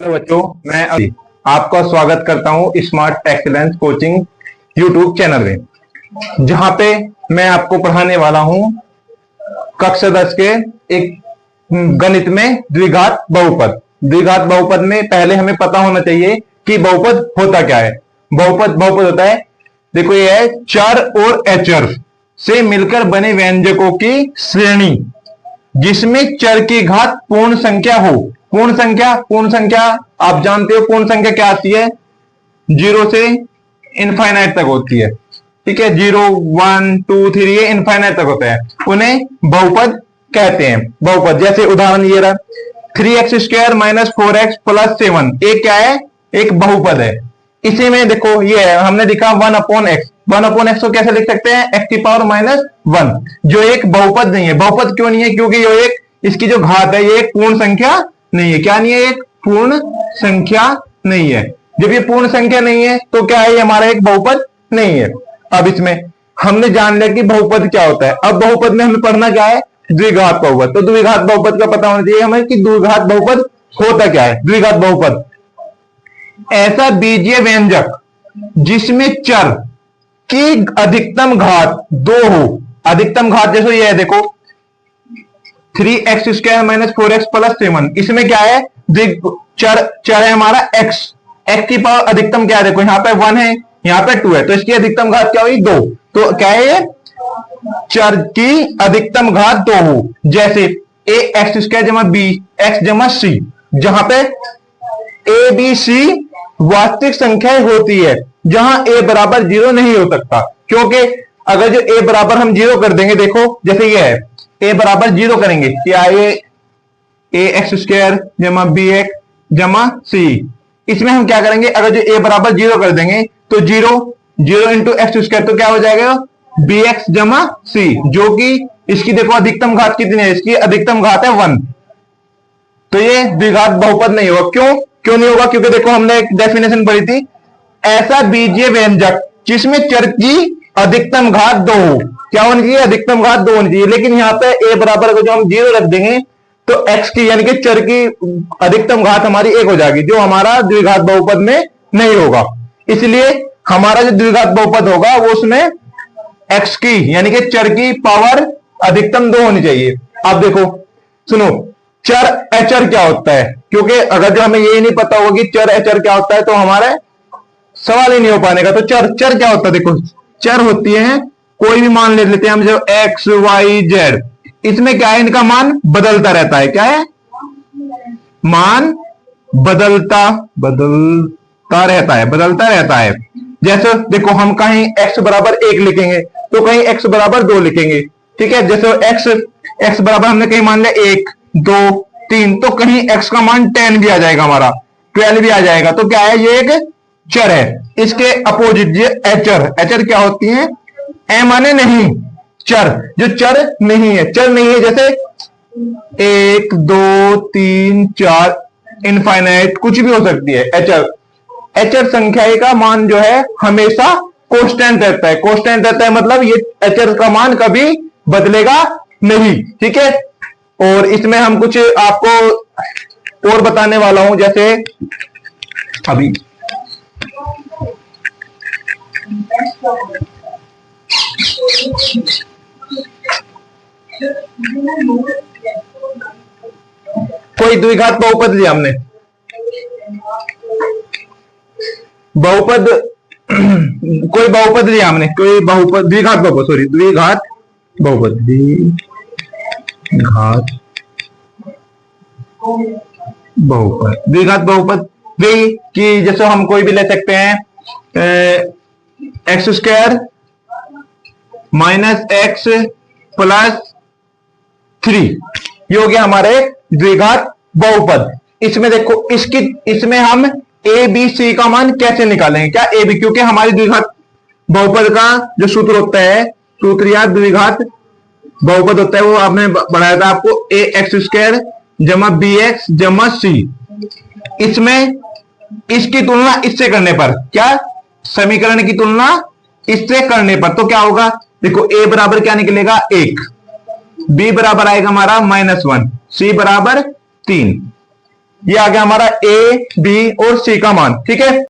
Hello बच्चों, मैं अभी आपका स्वागत करता हूं smart excellence coaching YouTube channel में, जहां पे मैं आपको पढ़ाने वाला हूं कक्षा 10 के एक गणित में द्विघात बहुपद। द्विघात बहुपद में पहले हमें पता होना चाहिए कि बहुपद होता क्या है। बहुपद होता है, देखो ये है चर और अचर से मिलकर बने व्यंजकों की श्रेणी जिसमें चर की घात पूर्ण संख्या हो। पूर्ण संख्या आप जानते हो पूर्ण संख्या क्या आती है, 0 से इनफाइनाइट तक होती है। ठीक है, 0 1 2 3 ये इनफाइनाइट तक होता है, उन्हें बहुपद कहते हैं। बहुपद जैसे उदाहरण ये रहा 3x² - 4x + 7, एक क्या है, एक बहुपद है। इसी में देखो ये है, हमने लिखा 1/x। 1/x को कैसे लिख सकते हैं, x⁻⁻1, जो एक बहुपद नहीं है। बहुपद क्यों नहीं है, क्योंकि ये एक इसकी जो घात है ये एक पूर्ण संख्या नहीं है। क्या नहीं है, एक पूर्ण संख्या नहीं है। जब ये पूर्ण संख्या नहीं है तो क्या है, ये हमारा एक बहुपद नहीं है। अब इसमें हमने जान लिया कि बहुपद क्या होता है। अब बहुपद में हमें पढ़ना क्या है, द्विघात बहुपद। तो द्विघात बहुपद का पता होना चाहिए हमें कि द्विघात बहुपद होता क्या है। द्विघात बहुपद ऐसा बीजीय व्यंजक जिसमें चर की अधिकतम घात 2 हो। अधिकतम घात जैसे ये है, देखो 3x² - 4x + 7, इसमें क्या है, चर है हमारा x। x की पावर अधिकतम क्या है, देखो यहां पे 1 है, यहां पे 2 है, तो इसकी अधिकतम घात क्या हुई, 2। तो क्या है ये, चर की अधिकतम घात 2 हो। जैसे ax² - bx c, जहां पे a b c वास्तविक संख्याएं होती है, जहां a बराबर 0 नहीं हो सकता। क्योंकि अगर जो a बराबर हम 0 कर देंगे, देखो जैसे ये है a बराबर 0 करेंगे, क्या ये ax² - bx c, इसमें हम क्या करेंगे, अगर जो a बराबर 0 कर देंगे तो 0 इंटू x², तो क्या हो जाएगा bx c, जो कि इसकी देखो अधिकतम घात कितनी है, इसकी अधिकतम घात है 1। तो ये द्विघात बहुपद नहीं होगा। क्यों नहीं होगा, क्योंकि देखो हमने एक डेफिनेशन पढ़ी थी, ऐसा बीजीय व्यंजक जिसमें चर की अधिकतम घात 2 हो। क्या होनी चाहिए, अधिकतम घात 2 होनी चाहिए। लेकिन यहां पे a बराबर को जो हम 0 रख देंगे तो x की यानी कि चर की अधिकतम घात हमारी 1 हो जाएगी, जो हमारा द्विघात बहुपद में नहीं होगा। इसलिए हमारा जो द्विघात बहुपद होगा वो उसमें x की यानी कि चर की पावर अधिकतम 2 होनी चाहिए। अब देखो सुनो, चर अचर क्या होता है, क्योंकि अगर जो हमें यही नहीं पता होगा कि चर अचर क्या होता है तो हमारे सवाल ही नहीं हो पाने का। तो चर क्या होता है, देखो चर होती है, कोई भी मान ले लेते हैं हम, जो x y z, इसमें क्या है, इनका मान बदलता रहता है। क्या है, मान बदलता रहता है। जैसे देखो हम कहीं x बराबर 1 लिखेंगे तो कहीं x बराबर 2 लिखेंगे। ठीक है, जैसे x बराबर हमने कहीं मान लिया 1 2 3, तो कहीं x का मान 10 भी आ जाएगा, हमारा 12 भी आ जाएगा। तो क्या है, ये एक चर है। इसके अपोजिट ये अचर क्या होती है, ए माने नहीं, चर जो चर नहीं है। जैसे 1 2 3 4 इनफाइनाइट कुछ भी हो सकती है। अचर संख्या का मान जो है हमेशा कांस्टेंट रहता है। कांस्टेंट रहता है मतलब ये अचर का मान कभी बदलेगा नहीं। ठीक है, और इसमें हम कुछ आपको और बताने वाला हूं, जैसे अभी कोई द्विघात बहुपद लिया हमने, कोई बहुपद लिया हमने, कोई बहुपद द्विघात बहुपद, सॉरी द्विघात बहुपद भी कि जैसे हम कोई भी ले सकते हैं x² - x + 3, ये हो गया हमारे द्विघात बहुपद। इसमें देखो इसमें हम a b c का मान कैसे निकालेंगे, क्या a b, क्योंकि हमारी द्विघात बहुपद का जो सूत्र होता है, सूत्र या द्विघात बहुपद होता है, वो आपने बढ़ाया था आपको, ax² - bx c। इसमें इसकी तुलना इससे करने पर, क्या समीकरण की तुलना इससे करने पर, तो क्या होगा, देखो a बराबर क्या निकलेगा 1, b बराबर आएगा हमारा -1, c बराबर 3, ये आ गया हमारा ए बी और सी का मान, ठीक है।